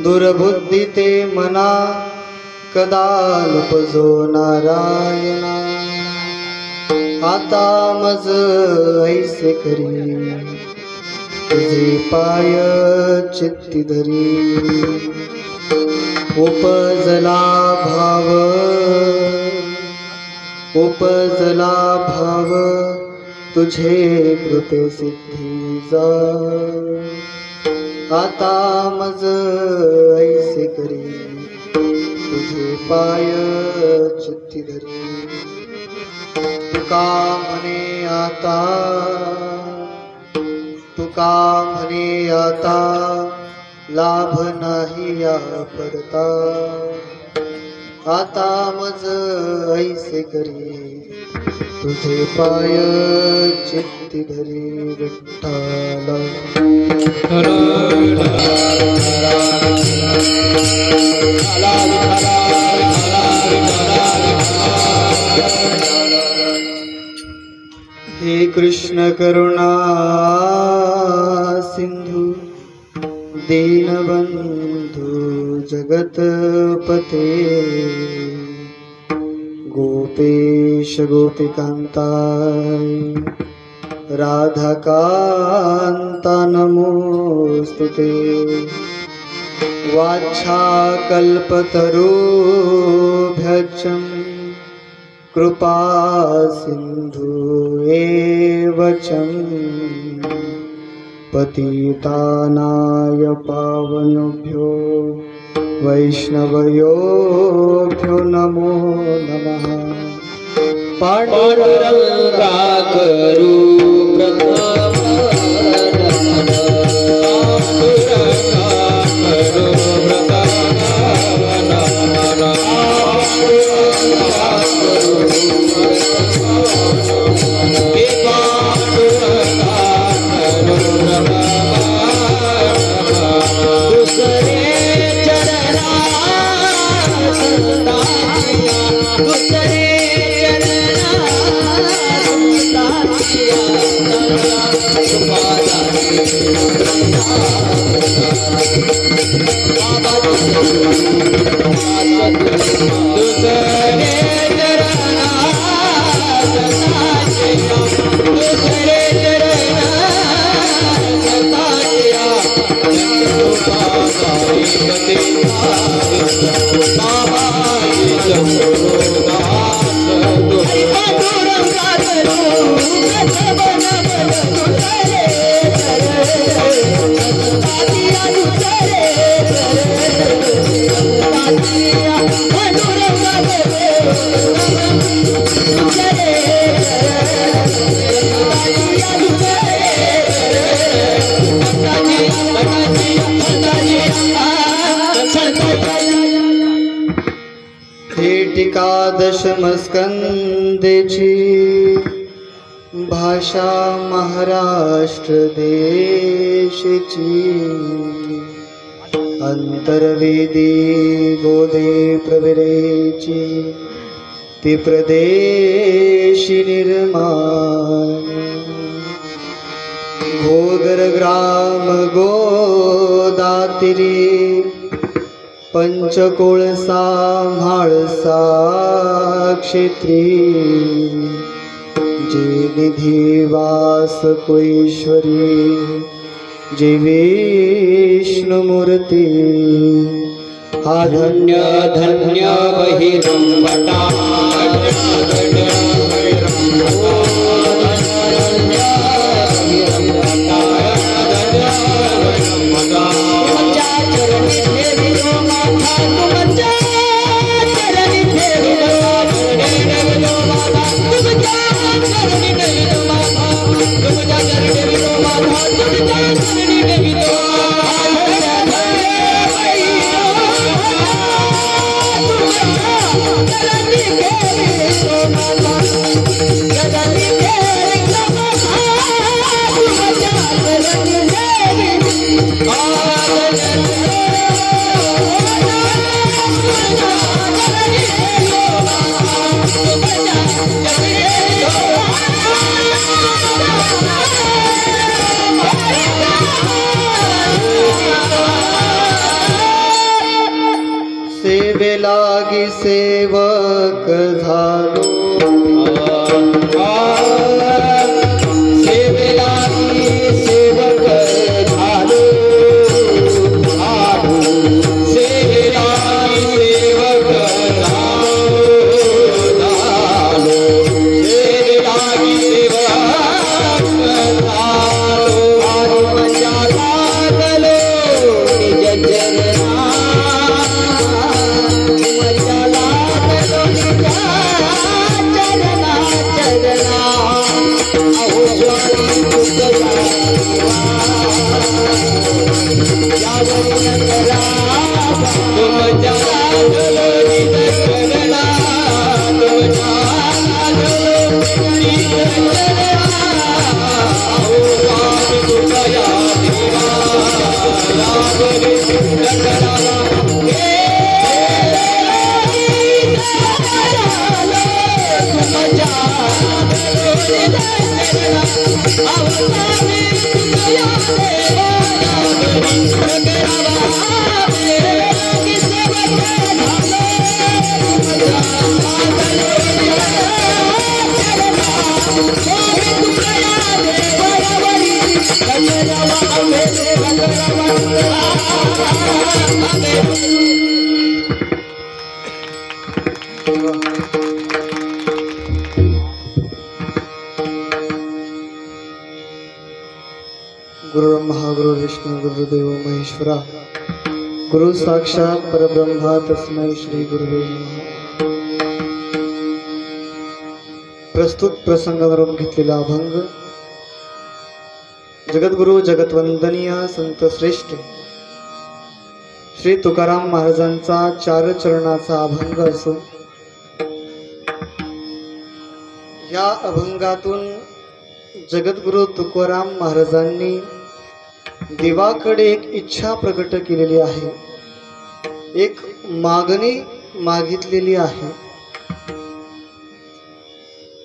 दुर्बुद्धी ते मना कदा लुपजो नारायणा आता मज ऐसे करी तुझे पाय चित्ती धरी उपजला भाव तुझे कृपे सिद्धी जा आता मज ऐसे करी तुझे पाय चित्ती धरी तुका म्हणे आता लाभ नाही या परता आता मज ऐसे करी तुझे पाय चित्ती धरी विठ्ठला हे कृष्ण करुणा सिंधु दीनबंधु जगतपते गोपेश गोपिकांताय राधाकांता नमोस्तुते वाच्छाकल्पतरुभ्यश्च कृपा सिंधु एव च पतितानाय पावनेभ्यो वैष्णवयोभ्यो नमो नमः। पांडुरंगा करू एकादशमस्कंदेची भाषा महाराष्ट्र देशची अंतर्वेदी गोदे प्रविरेची ती प्रदेशी निर्माण घोगर ग्राम गोदातिरी पंचकोळसा म्हाळसा क्षेत्री जे निधिवास कोईश्वरी जे विष्णुमूर्ती हा धन्य धन्य बहिरंबटा सेवेलागी सेवक झालो सेवेलागी सेवक झालो सेवेलागी सेवक झालो सेवेलागी सेवक झालो मजा लागलो निज चरणा गुरुर्ब्रह्मा गुरुर्विष्णू गुरुदेव महेश्वरा गुरु साक्षात परब्रह्मा तस्मै श्री गुरुवे नमः. प्रस्तुत प्रसंगावरून घेतलेला अभंग जगद्गुरु जगतवंदनीय संत श्रेष्ठ श्री तुकाराम महाराजांचा चार चरणाचा अभंग असून या अभंगातून जगद्गुरु तुकाराम महाराजांनी देवाकडे एक इच्छा प्रकट केलेली आहे, एक मागणी मागितलेली आहे.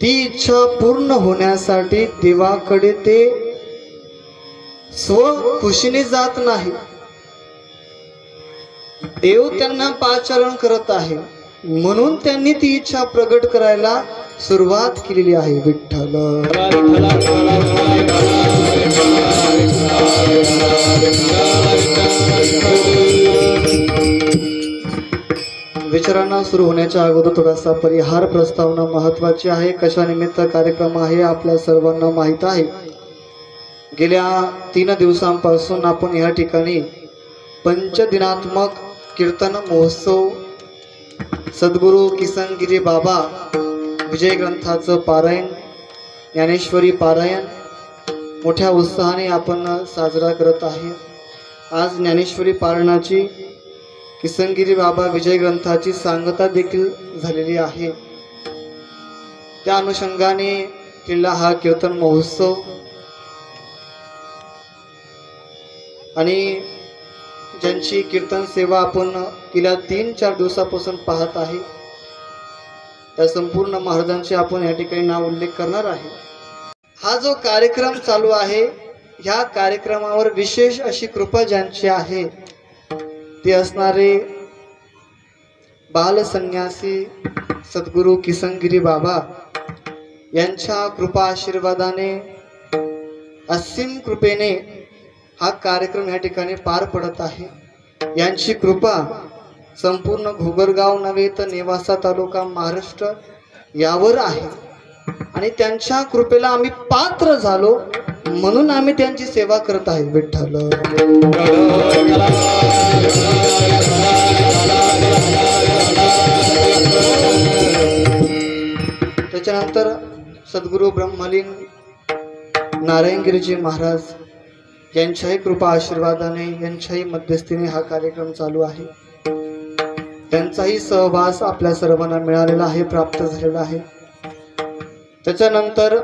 ती इच्छा पूर्ण होण्यासाठी देवाकडे ते स्वखुशीने जात नाही, देव त्यांना पाचारण करत आहे, म्हणून त्यांनी ती इच्छा प्रकट करायला सुरुवात केलेली आहे. विठ्ठल विचारांना सुरू होण्याच्या अगोदर थोडासा परिहार प्रस्तावना महत्वाची आहे. कशा निमित्त कार्यक्रम आहे आपल्या सर्वांना माहीत आहे. गेल्या 3 दिवसांपासून आपण या ठिकाणी पंचदिनात्मक कीर्तन महोत्सव सद्गुरु किसनगिरी बाबा विजय ग्रंथाचं पारायण ज्ञानेश्वरी पारायण मोठ्या उत्साहाने आपण साजरा करत आहे. आज ज्ञानेश्वरी पारायणाची किसनगिरी बाबा विजय ग्रंथाची सांगता देखील झालेली आहे। त्या अनुषंगाने केला हा कीर्तन महोत्सव आणि ज्यांची कीर्तन सेवा आपण गेल्या 3-4 दिवसापासून पाहत आहे त्या संपूर्ण महाराजांचे आपण या ठिकाणी नाव उल्लेख करणार आहे। हा जो कार्यक्रम चालू आहे ह्या कार्यक्रमावर विशेष अशी कृपा ज्यांची आहे ते असणारे बालसन्यासी सद्गुरू किसनगिरी बाबा यांच्या कृपा आशीर्वादाने असीम कृपेने हा कार्यक्रम या ठिकाणी पार पडत आहे। यांची कृपा संपूर्ण घोगरगाव नव्हे तर नेवासा तालुका महाराष्ट्र यावर आहे आणि त्यांच्या कृपेला आम्ही पात्र झालो म्हणून आम्ही त्यांची सेवा करत आहे। विठ्ठल त्याच्यानंतर सद्गुरू ब्रह्मलीन नारायणगिरीजी महाराज यांच्याही कृपा आशीर्वादाने यांच्याही मध्यस्थीने हा कार्यक्रम चालू आहे। त्यांचाही सहवास आपल्या सर्वांना मिळालेला आहे, प्राप्त झालेला आहे। त्याच्यानंतर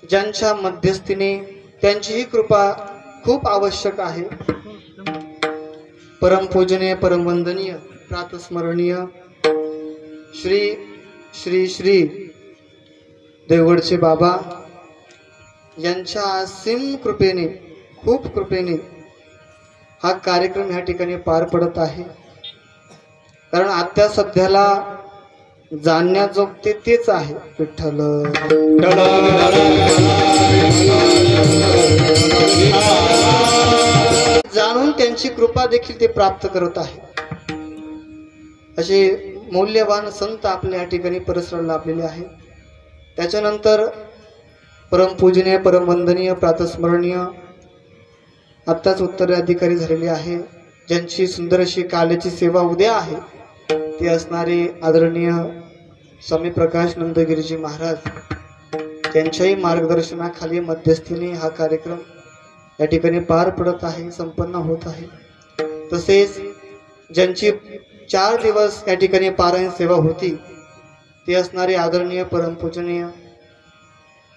ज्यांच्या मध्यस्थीने त्यांचीही कृपा खूप आवश्यक आहे। परमपूजनीय परमवंदनीय प्रातस्मरणीय श्री श्री श्री देवगडचे बाबा यांच्या असीम कृपेने खूप कृपेने हा कार्यक्रम ह्या ठिकाणी पार पडत आहे। कारण आता सध्याला जाणण्याजोगते तेच आहे। विठ्ठल जाणून त्यांची कृपा देखील ते प्राप्त करत आहे। असे मौल्यवान संत आपल्या या ठिकाणी परस्पर लाभलेले आहे। त्याच्यानंतर परमपूजनीय परमवंदनीय प्रातस्मरणीय आत्ताच उत्तराधिकारी झालेले आहे ज्यांची सुंदर अशी काल्याची सेवा उद्या आहे ते असणारे आदरणीय स्वामी प्रकाश नंदगिरीजी महाराज त्यांच्याही मार्गदर्शनाखाली मध्यस्थीने हा कार्यक्रम या ठिकाणी पार पडत आहे, संपन्न होत आहे। तसेच ज्यांची 4 दिवस या ठिकाणी पारायण सेवा होती ते असणारे आदरणीय परमपूजनीय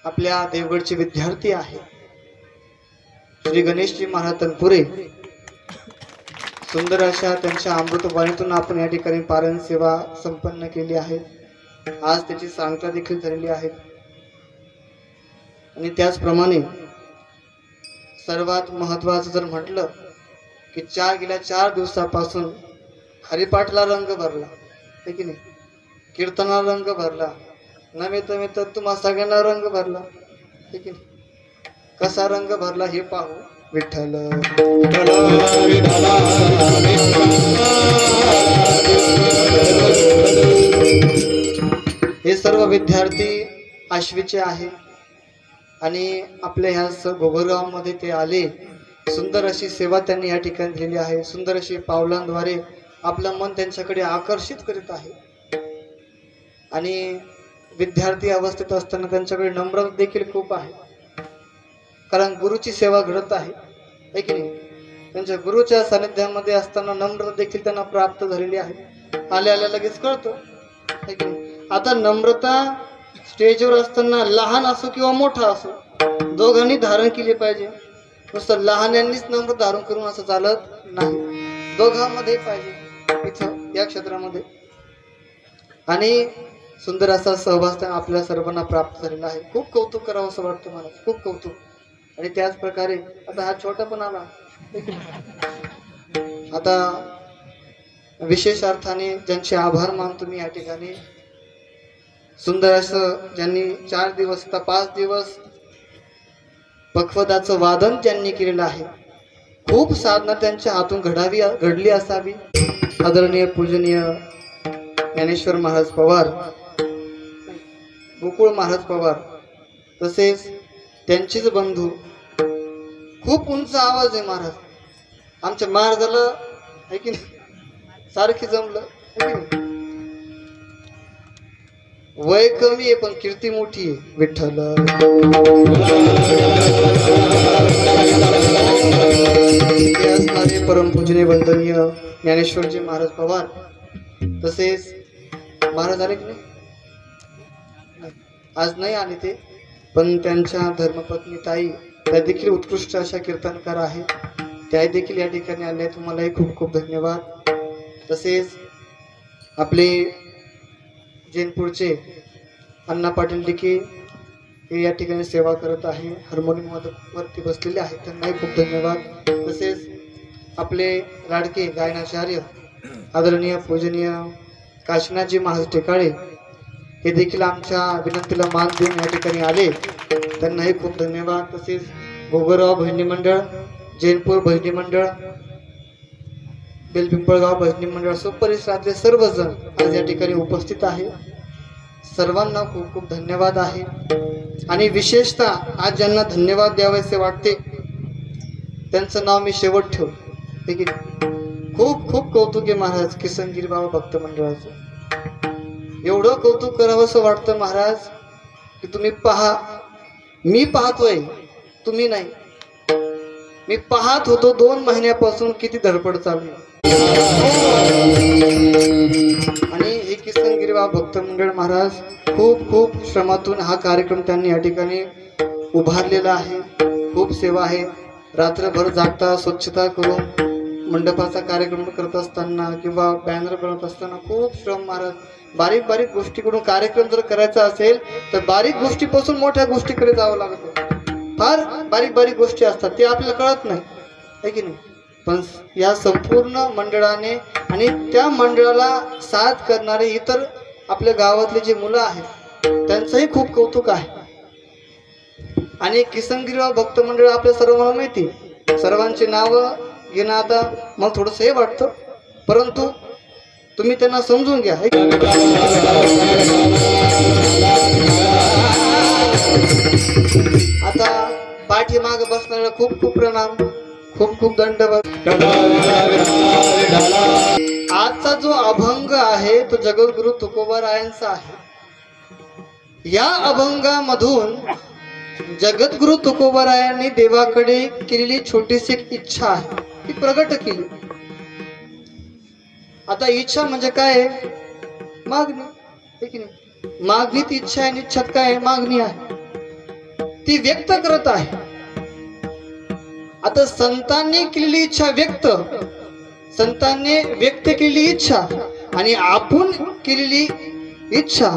आपल्या देवगडचे विद्यार्थी आहे श्री गणेशजी महाराज तनपुरे। सुंदर अशा त्यांच्या अमृतवाणीतून आपण या ठिकाणी पारायण सेवा संपन्न केली आहे। आज त्याची सांगता देखील झालेली आहे आणि त्याचप्रमाणे सर्वात महत्त्वाचं जर म्हटलं की गेल्या 4 दिवसापासून हरिपाठला रंग भरला आहे की नाही, कीर्तनाला रंग भरला, नव्हे तर तुम्हा सगळ्यांना रंग भरला आहे की नाही। कसा रंग भरला हे पाहू। विठ्ठल हे सर्व विद्यार्थी आश्वीचे आहे आणि आपल्या ह्या घोगरगावमध्ये ते आले। सुंदर अशी सेवा त्यांनी या ठिकाणी दिलेली आहे। सुंदर अशी पावलांद्वारे आपलं मन त्यांच्याकडे आकर्षित करीत आहे आणि विद्यार्थी अवस्थेत असताना त्यांच्याकडे नम्रता देखील खूप आहे। कारण गुरुची सेवा घडत आहे की नाही। त्यांच्या गुरुच्या सानिध्यामध्ये असताना नम्रता देखील त्यांना प्राप्त झालेली आहे। आल्या लगेच कळतं आहे की नाही। आता नम्रता स्टेजवर असताना लहान असो किंवा मोठा असो दोघांनी धारण केली पाहिजे। नुसतं लहान्यांनीच नम्रता धारण करून असं चालत नाही, दोघांमध्ये पाहिजे इथं या क्षेत्रामध्ये। आणि सुंदर असा सहवास आपल्या सर्वांना प्राप्त झालेला आहे। खूप कौतुक करावं असं वाटतं मला, खूप कौतुक। आणि त्याच प्रकारे आता हा छोटा पण आला आता विशेष अर्थाने ज्यांचे आभार मानतो मी या ठिकाणी। सुंदर असं ज्यांनी 4 दिवस 5 दिवस पखवादाचं वादन ज्यांनी केलेलं आहे, खूप साधना त्यांच्या हातून घडली असावी। आदरणीय पूजनीय ज्ञानेश्वर महाराज पवार, गोकुळ महाराज पवार, तसेच त्यांचेच बंधू। खूप उंच आवाज आहे महाराज, आमच्या महाराजाला आहे की नाही सारखी जमलं आहे की नाही। वय कमी आहे पण कीर्ती मोठी आहे। विठ्ठल असणारे परमपूजनीय वंदनीय ज्ञानेश्वरजी महाराज पवार, तसेच महाराज आले की नाही? आज नाही आले ते, पण त्यांच्या धर्मपत्नी ताई त्या देखील उत्कृष्ट अशा कीर्तनकार आहेत, त्या देखील या ठिकाणी आले. तुम्हालाही खूप खूप धन्यवाद. तसेच आपले जैनपूरचे अण्णा पाटील डिके हे या ठिकाणी सेवा करत आहे, हार्मोनियम वरती बसलेले आहेत, त्यांनाही खूप धन्यवाद. तसेच आपले लाडके गायनाचार्य आदरणीय पूजनीय काशीनाथजी महाराज टेकाळे हे देखील आमच्या विनंतीला मान देऊन या ठिकाणी आले, त्यांनाही खूप धन्यवाद. तसेच गोगरगाव भजनी मंडळ, जैनपूर भजनी मंडळ, बेलपिंपळगाव भजनी मंडळ असो परिसरातले सर्वजण आज या ठिकाणी उपस्थित आहे. सर्वांना खूप खूप धन्यवाद आहे. आणि विशेषतः आज ज्यांना धन्यवाद द्यावेसे वाटते त्यांचं नाव मी शेवट ठेवतो. खूप खूप कौतुक आहे महाराज किसनगिरी बाबा भक्त मंडळाचं. एवढं कौतुक करावंसं वाटतं महाराज की तुम्ही पहा, मी पाहतोय तुम्ही नाही, मी पाहत होतो 2 महिन्यापासून किती धडपड चालू आहे. आणि हे किसनगिरी बाबा भक्त मंडळ महाराज खूप खूप श्रमातून हा कार्यक्रम त्यांनी या ठिकाणी उभारलेला आहे. खूप सेवा आहे, रात्रभर जागता स्वच्छता करून मंडपाचा कार्यक्रम करत असताना किंवा बॅनर बनवत असताना खूप श्रम महाराज. बारीक बारीक गोष्टीकडून कार्यक्रम जर करायचा असेल तर बारीक गोष्टीपासून मोठ्या गोष्टीकडे जावं लागतं. फार बारीक बारीक गोष्टी असतात, ते आपल्याला कळत नाही, आहे की नाही. पण या संपूर्ण मंडळाने आणि त्या मंडळाला साथ करणारे इतर आपल्या गावातले जे मुलं आहेत त्यांचंही खूप कौतुक आहे. आणि किसनगिरी भक्त मंडळ आपल्या सर्वांना माहिती, सर्वांची नावं घेणं आता मला थोडंसं हे वाटतं, परंतु तुम्ही त्यांना समजून घ्या. आता पाठीमाग बसणाऱ्या खूप खूप प्रणाम, खूप खूप दंडवत. आजचा जो अभंग आहे तो जगद्गुरु तुकोबारायांचा आहे. या अभंगामधून जगद्गुरु तुकोबारायांनी देवाकडे केलेली छोटीशी एक इच्छा आहे ती प्रगट केली. आता इच्छा म्हणजे काय? मागणी, आहे की नाही. मागणीत इच्छा आहे, इच्छात काय? मागणी आहे, ती व्यक्त करत आहे. आता संतांनी केलेली इच्छा व्यक्त, संतांनी व्यक्त केलेली इच्छा आणि आपण केलेली इच्छा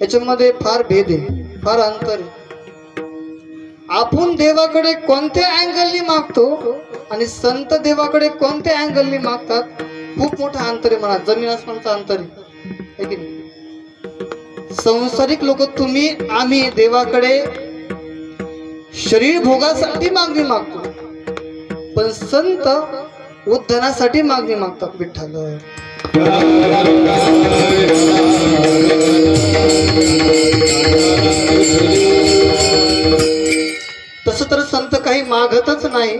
याच्यामध्ये फार भेद आहे, फार अंतर आहे. आपण देवाकडे कोणत्या अँगलनी मागतो आणि संत देवाकडे कोणत्या अँगलनी मागतात, खूप मोठं अंतर आहे म्हणा, जमीन आसमानचं अंतर आहे की नाही. संसारिक लोक तुम्ही आम्ही देवाकडे शरीर भोगासाठी मागणी मागतो, पण संत उद्धानासाठी मागणी मागतात. विठ्ठल तसं तर संत काही मागतच नाही,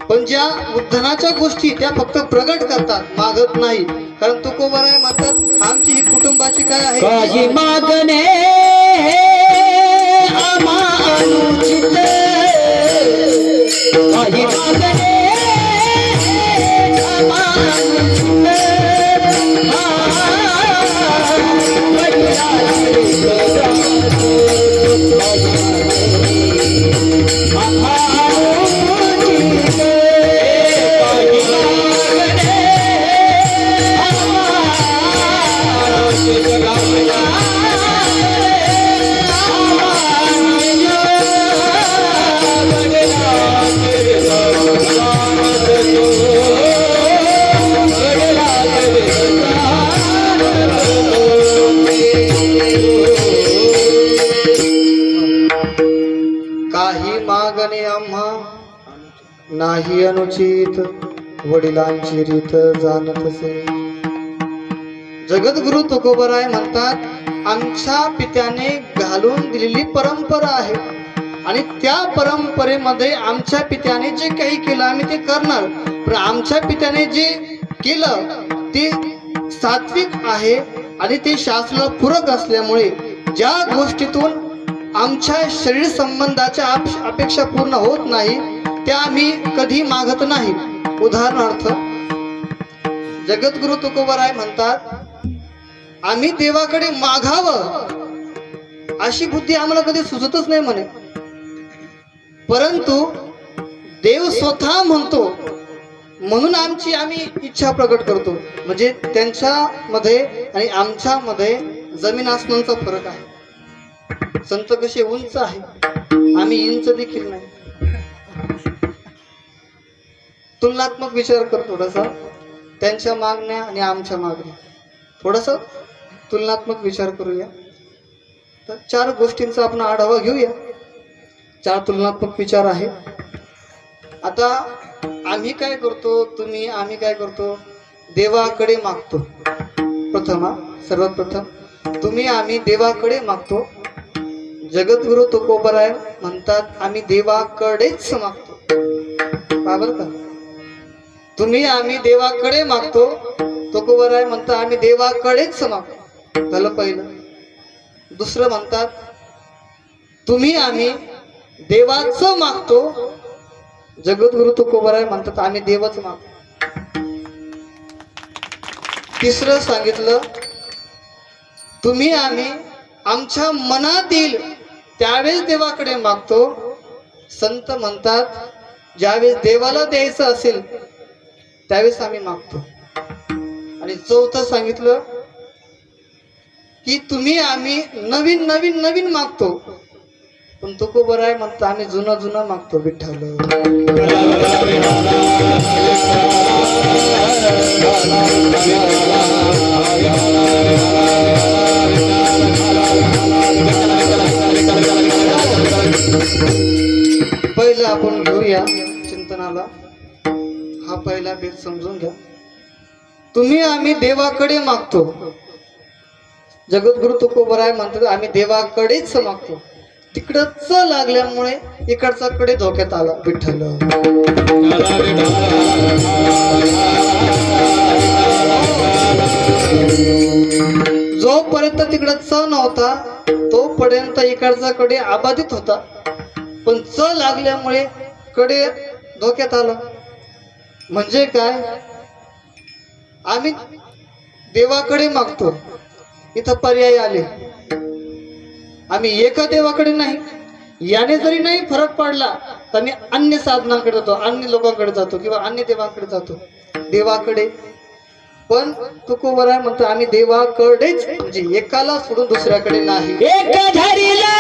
पण ज्या उद्धानाच्या गोष्टी त्या फक्त प्रगट करतात, मागत नाही. कारण तुकोबाराय म्हणतात आमची ही कुटुंबाची काय आहे, काही मागणे आम्हा अनुचित, काही मागणे आम्हा अनुचित. नाही अनुचित वडिलांची रीत जाणतसे. जगद्गुरु तुकोबाराय म्हणतात आमच्या पित्याने घालून दिलेली परंपरा आहे आणि त्या परंपरेमध्ये आमच्या पित्याने जे काही केलं आम्ही ते करणार, पण आमच्या पित्याने जे केलं ते सात्विक आहे आणि ते शास्त्राला पूरक असल्यामुळे ज्या गोष्टीतून आमच्या शरीर संबंधाच्या अपेक्षा पूर्ण होत नाही त्या आम्ही कधी मागत नाही. उदाहरणार्थ जगद्गुरु तुकोबराय म्हणतात आम्ही देवाकडे मागावं अशी बुद्धी आम्हाला कधी सुचतच नाही म्हणे. परंतु देव स्वतः म्हणतो म्हणून आम्ही इच्छा प्रकट करतो. म्हणजे त्यांच्यामध्ये आणि आमच्यामध्ये जमीन आसमानचा फरक आहे. संत कसे उंच आहे, आम्ही इंच देखील नाही. तुलनात्मक विचार कर थोडासा, त्यांच्या मागण्या आणि आमच्या मागण्या, थोडासा तुलनात्मक विचार करूया. तर 4 गोष्टींचा आपण आढावा घेऊया. 4 तुलनात्मक विचार आहे. आता आम्ही काय करतो, आम्ही काय करतो, देवाकडे मागतो. सर्वात प्रथम आम्ही देवाकडे मागतो. जगद्गुरु तुकोबराय म्हणतात आम्ही देवाकडेच मागतो. बरोबर का? आम्ही देवाकडे मागतो. तुकोबराय म्हणतात आम्ही देवाकडेच मागतो. झालं पहिलं. दुसरं म्हणतात आम्ही देवाचं मागतो. जगद्गुरु तुकोबराय म्हणतात आम्ही देवच मागतो. तिसरं सांगितलं आम्ही आमच्या मनातील त्यावेळेस देवाकडे मागतो. संत म्हणतात ज्यावेळेस देवाला द्यायचं असेल त्यावेळेस आम्ही मागतो. आणि चौथं सांगितलं की आम्ही नवीन नवीन नवीन मागतो. पण तुकोबराय म्हणतो आम्ही जुनं जुनं मागतो. विठ्ठल पहिलं आपण घेऊया चिंतनाला. हा पहिला भेद समजून घ्या. आम्ही देवाकडे मागतो. जगद्गुरु तुकोबराय म्हणतात आम्ही देवाकडेच मागतो. तिकडं च लागल्यामुळे इकडचा कडे धोक्यात आला. विठ्ठल जोपर्यंत तिकडं च नव्हता तोपर्यंत इकडचा कडे आबाधित होता. पण च लागल्यामुळे कडे धोक्यात आला. म्हणजे काय, आम्ही देवाकडे मागतो. इथं पर्याय आले. आम्ही एका देवाकडे नाही, याने जरी नाही फरक पडला तर आम्ही अन्य साधनांकडे जातो, अन्य लोकांकडे जातो किंवा अन्य देवांकडे जातो. देवाकडे पण तुकोबराय म्हणतो आम्ही देवाकडेच, म्हणजे एकाला सोडून दुसऱ्याकडे नाही. एक धरिला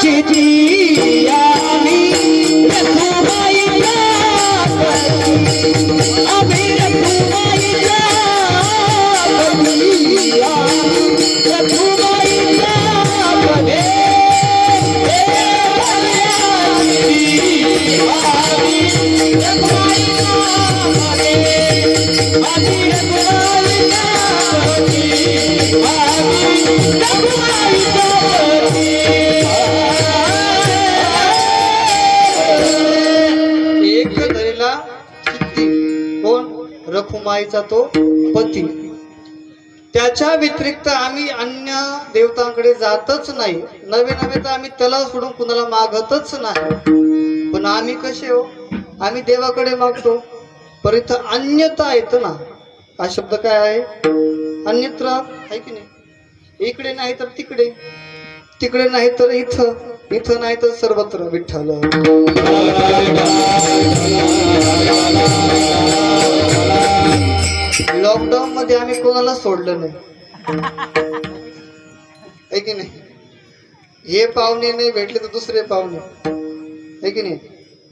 चिती आम्ही रखुमाईला आम्ही रखुमाईला रखुमाईला बने एक धरीला चित्ती कोण, रखुमाईचा तो पती. त्याच्या व्यतिरिक्त आम्ही अन्य देवतांकडे जातच नाही. नवे नवे तर आम्ही त्याला सोडून कुणाला मागतच नाही. पण आम्ही कसे हो, आम्ही देवाकडे मागतो. पर इथं अन्यता येतं ना. हा शब्द काय आहे, अन्यत्र आहे की नाही. इकडे नाही तर तिकडे, तिकडे नाही तर इथं, इथं नाही तर सर्वत्र. विठ्ठल लॉकडाऊन मध्ये आम्ही कोणाला सोडलं नाही, आहे की नाही. हे पाहुणे नाही भेटले तर दुसरे पाहुणे, आहे की नाही.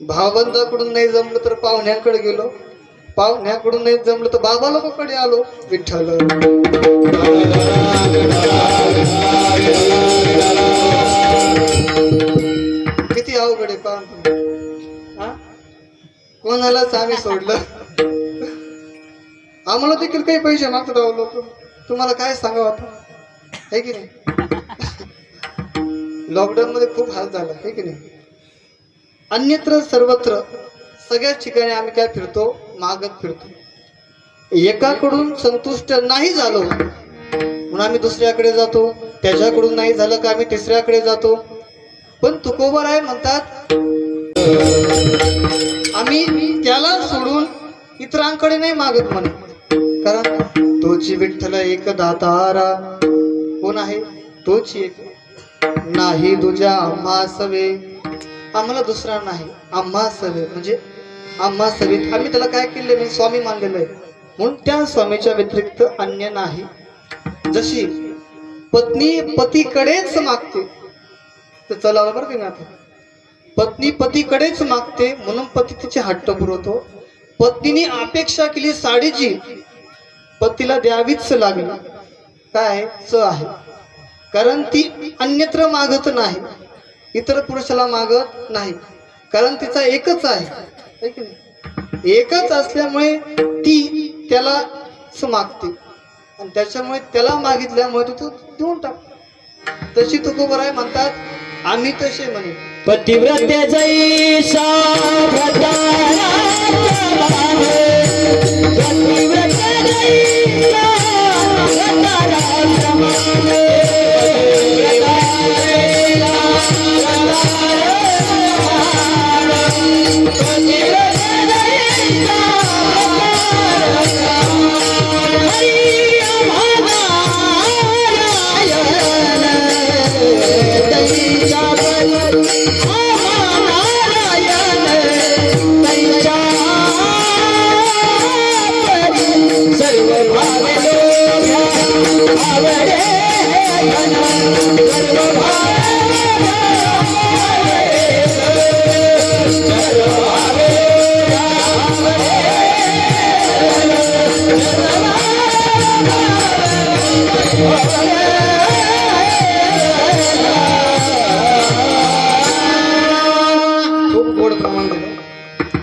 भावबंधाकडून नाही जमलं तर पाहुण्यांकडे गेलो, पाहुण्याकडून नाही जमलं तर बाबा लोकांकडे आलो. विठ्ठल किती अवघड आहे पाहून. कोणालाच आम्ही सोडलं. आम्हाला देखील काही पैसे मागतात आहो लोक. तुम्हाला काय सांगावं आता, आहे की नाही. लॉकडाऊन मध्ये खूप हाल झाला, आहे की नाही. अन्यत्र सर्वत्र सगळ्याच ठिकाणी आम्ही काय फिरतो, मागत फिरतो. एकाकडून संतुष्ट नाही झालो म्हणून आम्ही दुसऱ्याकडे जातो. त्याच्याकडून नाही झालं का आम्ही तिसऱ्याकडे जातो. पण तुकोबराय म्हणतात आम्ही त्याला सोडून इतरांकडे नाही मागत म्हणे, कारण तोची विठ्ठल एक दातारा. कोण आहे? तोच एक. नाही तुझ्या आम्हा सवे, आम्हाला दुसरा नाही, आम्हा सवे म्हणजे आम्हा सवेत आम्ही त्याला काय केलेलं नाही, स्वामी मानलेलं आहे, म्हणून त्या स्वामीच्या व्यतिरिक्त अन्य नाही. जशी पत्नी पतीकडेच मागते, तर चला बरं का मी आता, पत्नी पतीकडेच मागते म्हणून पती तिचे हट्ट पुरवतो. पत्नीने अपेक्षा केली साडीची, पतीला द्यावीच लागेल. काय च आहे, कारण ती अन्यत्र मागत नाही, इतर पुरुषाला मागत नाही, कारण तिचा एकच आहे की नाही. एकच असल्यामुळे ती त्यालाच मागते आणि त्याच्यामुळे त्याला मागितल्यामुळे तू देऊन टाक. तशी तुकोबराय म्हणतात, आम्ही तसे म्हणे पतिव्रते जैसा व्रतारा प्रमाणे, पतिव्रते जैसा व्रतारा प्रमाणे,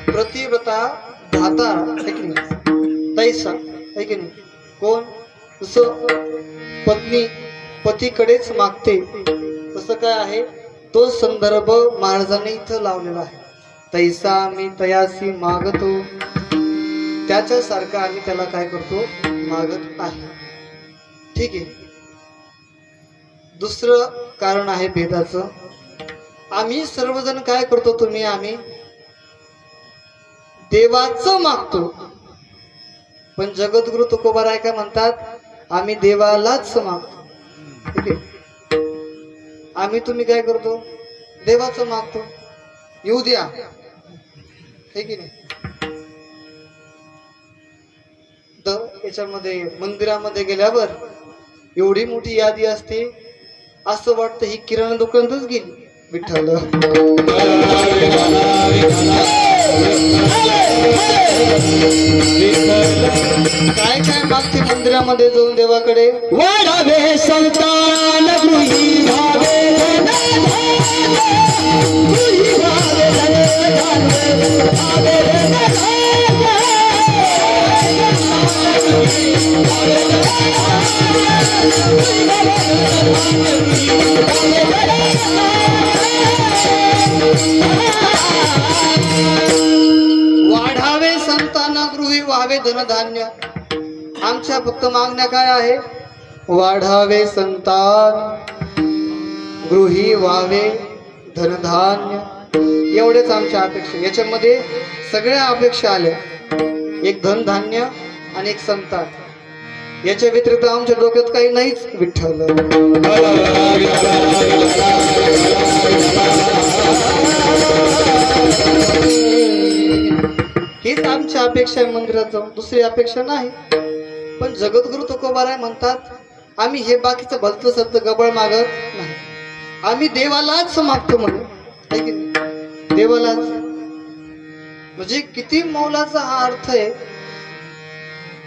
प्रतिव्रता धाता है की नाही, तैसा है की नाही. कोण? जसं पत्नी पतीकडेच मागते तसं काय आहे, तो संदर्भ महाराजांनी इथं लावलेला आहे. तैसा आम्ही तयासी मागतो, त्याच्यासारखं आम्ही त्याला काय करतो, मागत आहे. ठीक आहे. दुसरं कारण आहे भेदाचं. आम्ही सर्वजण काय करतो, तुम्ही आम्ही देवाचं मागतो, पण जगद्गुरु तुकोबाराय काय म्हणतात, आम्ही देवालाच मागतो. ठीक आहे. आम्ही तुम्ही काय करतो, देवाचं मागतो, येऊ द्या, हे की नाही. तर याच्यामध्ये मंदिरामध्ये गेल्यावर एवढी मोठी यादी असते, असं वाटतं ही किराणा दुकानातच गेली. विठ्ठल काय काय मागते मंदिरामध्ये जाऊन देवाकडे, वाढावे संतान गृही भावे गृही भावे वाढावे संतांना गृही व्हावे धनधान्य. आमच्या फक्त मागण्या काय आहे, वाढावे संतान गृही व्हावे धनधान्य, एवढेच आमच्या अपेक्षा. याच्यामध्ये सगळ्या अपेक्षा आल्या, एक धनधान्य आणि एक संतान. याच्या व्यतिरिक्त आमच्या डोक्यात काही नाहीच. विठ्ठल हीच आमची अपेक्षा आहे मंदिरात जाऊन, दुसरी अपेक्षा नाही. पण जगद्गुरु तुकोबाराय म्हणतात, आम्ही हे बाकीचं भलतं सत्य गबळ मागत नाही, आम्ही देवालाच मागतो म्हणून, है की नाही. देवालाच म्हणजे किती मौलाचा हा अर्थ आहे.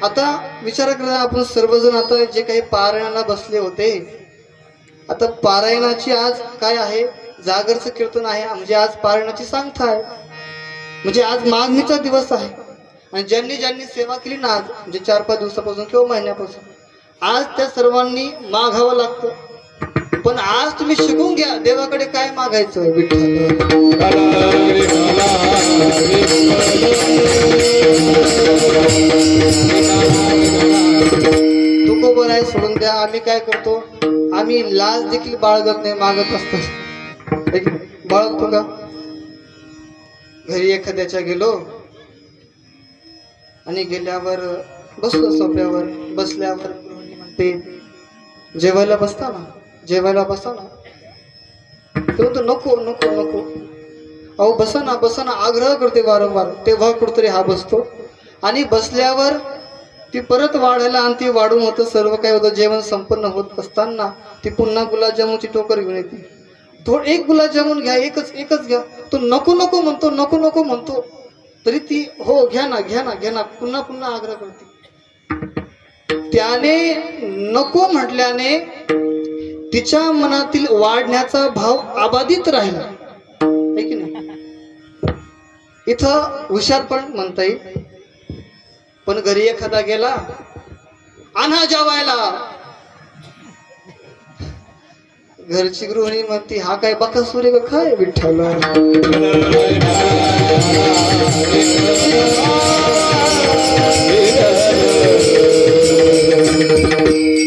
आता विचार करा, आपण सर्वजण आता जे काही पारायणाला बसले होते, आता पारायणाची आज काय आहे, जागरचं कीर्तन आहे, म्हणजे आज पारायणाची सांगता आहे, म्हणजे आज मागणीचा दिवस आहे. आणि ज्यांनी ज्यांनी सेवा केली ना आज, म्हणजे 4-5 दिवसापासून किंवा महिन्यापासून, आज त्या सर्वांनी मागावं लागतं. पण आज तुम्ही शिकून घ्या, देवाकडे काय मागायचं. विठ्ठल तुकोबाराय सोडून द्या. आम्ही काय करतो, आम्ही लाज देखील बाळगत नाही, मागत असतो. बाळगतो का? घरी एखाद्याच्या गेलो आणि गेल्यावर बसलो सोफ्यावर. बसल्यावर गृहिणी म्हणते जेवायला बसता ना, जेवायला बसा ना. तो म्हणतो नको नको नको. अहो बसा ना बसा ना, आग्रह करते वारंवार. तेव्हा कुठतरी हा बसतो आणि बसल्यावर ती परत वाढायला आणि ती वाढून होतं. सर्व काही होतं. जेवण संपन्न होत असताना ती पुन्हा गुलाबजामुनची टोकर घेऊन येते. थोडं एक गुलाबजामुन घ्या, एकच एकच घ्या. तो नको नको म्हणतो, नको नको म्हणतो. तरी ती हो घ्या ना घ्या ना घ्या ना, पुन्हा पुन्हा आग्रह करते. त्याने नको म्हटल्याने तिच्या मनातील वाढण्याचा भाव अबाधित राहिला, आहे की नाही. इथं हुशार पण म्हणता येईल. पण घरी एखादा गेला, आणा जेवायला. घरची गृहिणी म्हणती हा काय बकासूर आहे का काय विठ्ठल.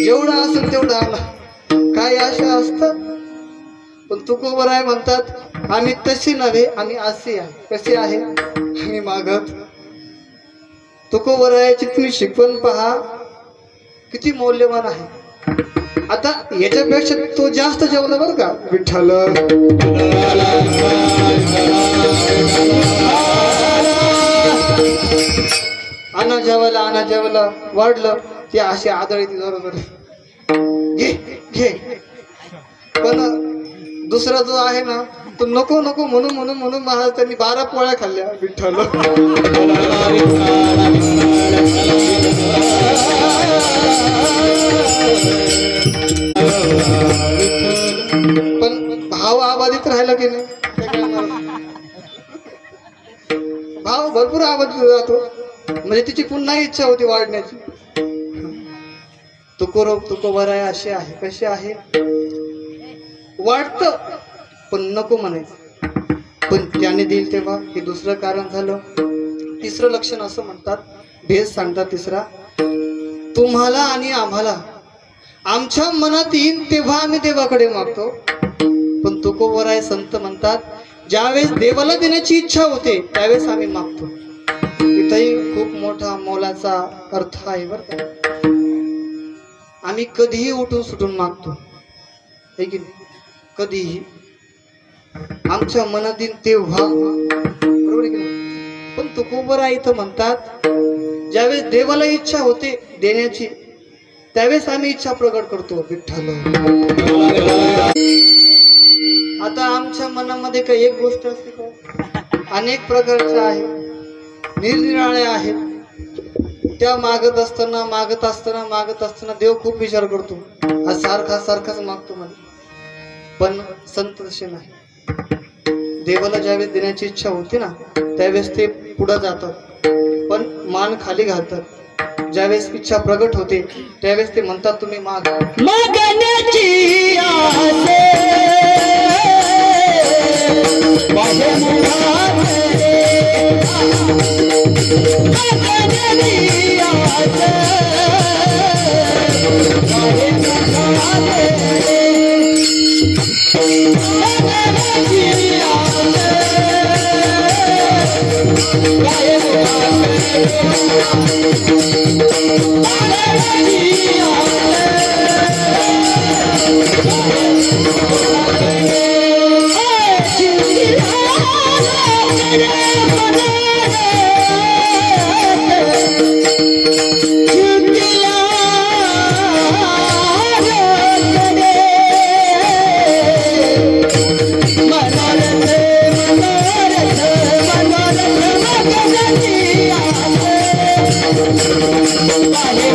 जेवढा असेल तेवढा आणा. काय आशा असतात. पण तुकोबर आहे म्हणतात आम्ही तशी नव्हे, आम्ही असे आहे. कसे आहे आम्ही मागत. तुकोबरायाची तुम्ही शिकवण पहा किती मौल्यवान आहे. आता याच्यापेक्षा तो जास्त जेवला बरं का विठ्ठल. आणा जेवायला आणा जेवायला. वाढलं ती अशी आदळ येते बरोबर घे घे. पण दुसरा जो आहे ना तो नको नको म्हणून म्हणून म्हणून महाराज त्यांनी 12 पोळ्या खाल्ल्या विठ्ठल. पण भाव अबाधित राहिला की नाही. भाव भरपूर अबाधित जातो. म्हणजे तिची पुन्हा इच्छा होती वाढण्याची. तुकोबराय अशी आहे. कशी आहे वाढतं पण नको म्हणायचं. पण त्याने देईल तेव्हा हे दुसरं कारण झालं. तिसरं लक्षण असं म्हणतात, भेद सांगतात तिसरा. तुम्हाला आणि आम्हाला आमच्या मनात येईल तेव्हा आम्ही देवाकडे मागतो. पण तुकोबराय संत म्हणतात ज्यावेळेस देवाला देण्याची इच्छा होते त्यावेळेस आम्ही मागतो. इथंही खूप मोठा मोलाचा अर्थ आहे बरं का. आम्ही कधीही उठून सुटून मागतो, है की नाही. कधीही आमच्या मनात येईल तेव्हा, बरोबर आहे की नाही. पण तुकोबराय इथं म्हणतात ज्यावेळेस देवाला इच्छा होते देण्याची त्यावेळेस आम्ही इच्छा प्रकट करतो विठ्ठल. आता आमच्या मनामध्ये काही एक गोष्ट असते का, अनेक प्रकारच्या आहेत, निरनिराळ्या आहेत. त्या मागत असताना मागत असताना मागत असताना देव खूप विचार करतो, हा सारखा सारखाच मागतो मला. पण संत तसे नाही. देवाला ज्यावेळेस देण्याची इच्छा होती ना त्यावेळेस ते पुढे जातात पण मान खाली घालतात. ज्यावेळेस इच्छा प्रगट होते त्यावेळेस ते म्हणतात तुम्ही माग. मागण्याची आसे माझ्या मुलाने मागण्याची आसे माझ्या मुलाने मागण्याची आसे माझ्या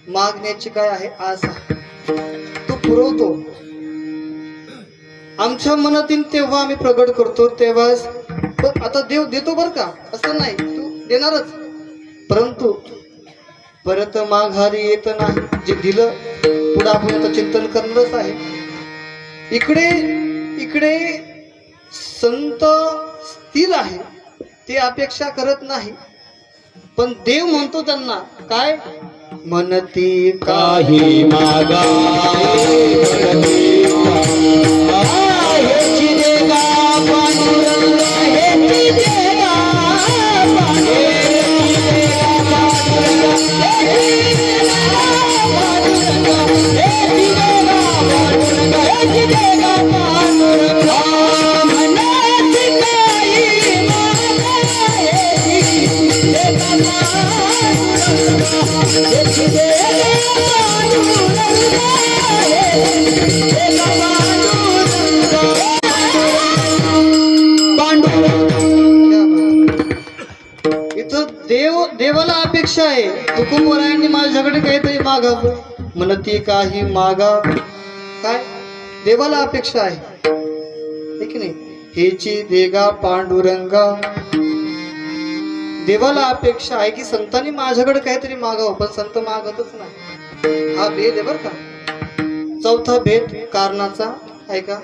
मागण्याची काय आहे आस, तो पुरवतो. आमच्या मनातील तेव्हा आम्ही प्रगट करतो तेव्हा आता देव देतो बरं का, असं नाही, तू देणारच, परंतु परत माघारी येत नाही. जे दिलं पुढे आपण आता चिंतन करणारच आहे. इकडे इकडे संत स्थिर आहे, ते अपेक्षा करत नाही, पण देव म्हणतो त्यांना काय, म्हणती काही मागा हेची देगा पांडुरंग हेची देगा इथं देवाला अपेक्षा आहे. तुकोबरायांनी माझ्याकडे काहीतरी मागावं, म्हणती काही मागा, काय देवाला अपेक्षा आहे, है की नाही. हेची देगा पांडुरंगा, देवाला अपेक्षा आहे की संतांनी माझ्याकडे काहीतरी मागावं, पण संत मागतच नाही. हा भेद आहे बर का. चौथा भेद कारणाचा आहे का,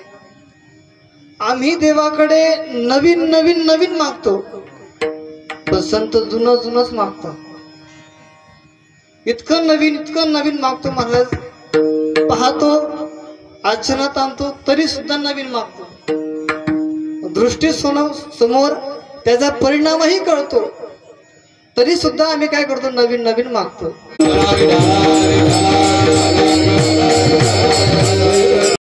आम्ही देवाकडे नवीन नवीन नवीन मागतो, पण संत जुनं जुनच मागतो. इतकं नवीन मागतो महाराज, पाहतो आचरणात आणतो तरी सुद्धा नवीन मागतो. दृष्टी समोर त्याचा परिणामही कळतो तरी सुद्धा आम्ही काय करतो, नवीन नवीन मागतो.